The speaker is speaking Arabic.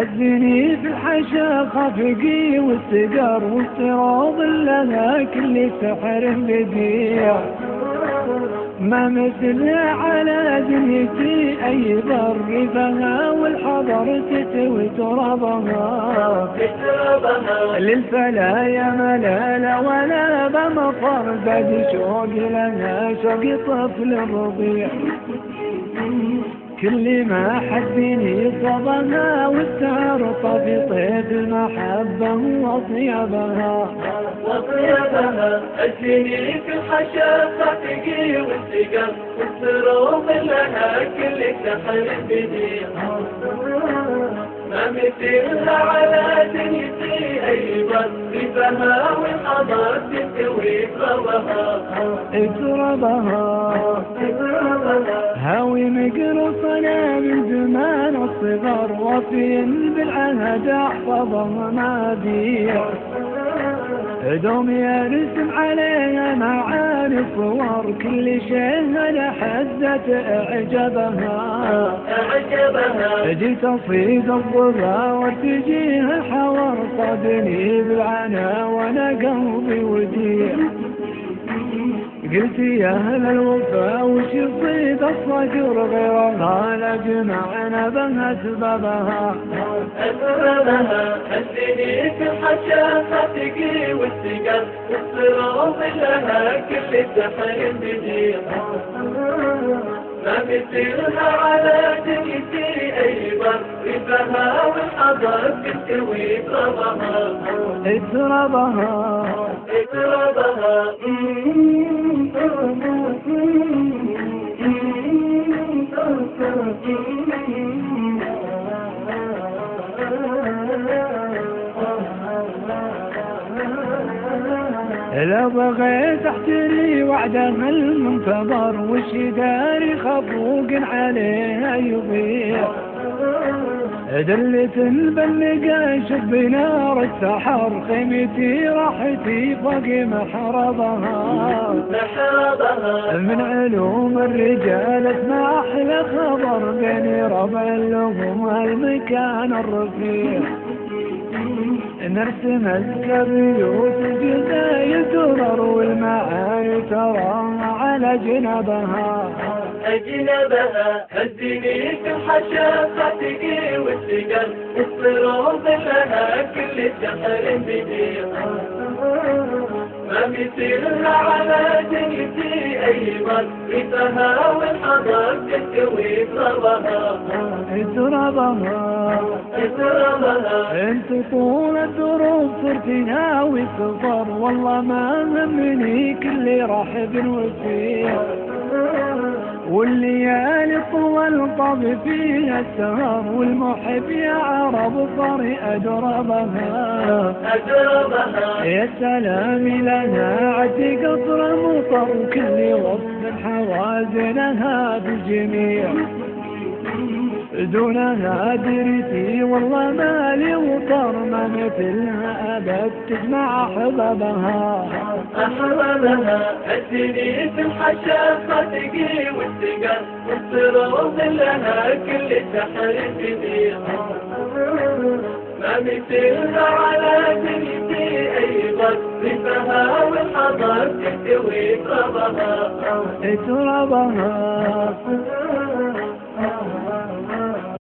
هزني في الحشا خفقي والسقر والسراض لها كل سحر بديع، ما مثلها على دنيتي أي ضر فيها والحضر تتوي ترابها. للفلا يا ملالة ولا بمطر بدي شوق لها شوق طفل رضيع، كل ما حبني صبها واستعرف في طيف المحبة وطيبها. أجني في الحشا خفقي والسقر والسروق لها كل سحر بديع، ما مثلها على دنيتي أي بصفها والحضر تستوي تربها. هاوي مقرصنا من زمان الصغر وفي بالعهد احفظها ما بيع، دوم يرسم عليها معاني صور كل شيء لحزة اعجبها. جيت اصيد الضبا وارتجيها حور صدني بالعنا وانا قلبي وديع، قلت يا أهل الوفا وش يصيد الصقر غيرها لجمعنا بها سببها. هزني في الحشا خفقي والسقر والسروق لها كل سحر بديع، ما مثلها على دنيتي أي بصفها والحضر تستوي تربها. لو بغيت احتري وعدها المنتظر وش داري خفوق عليها يضيع، دلت البلقة شب نار السحر خيمتي راحتي فوق محربها. من علوم الرجال اسمع احلى خبر بين ربع لهم المكان الرفيع، نرسم الكبيوت الجزايا ترر والمعاني تراها على جنبها. هزني في الحشا خفقي والسقر والسروق لها كل سحر بديع، ما مثلها على دنيتي أي بصفها والحضر تستوي تربها. انت طول الدروب صرت ناوي سفر والله ما همني كل راحب وفيع، والليالي طول طاب فيها السهر والمحب يا عرب صار أدربها. يا سلام لها عد قصر مطر كل وصف حوازنها بالجميع، دونها درتي والله مالي وطر ما مثلها أبد تجمع أحبابها. هزني في الحشا خفقي والسقر والسروق لها كل سحر بديع، ما مثلها على دنيتي أي بصفها والحضر تستوي تربها.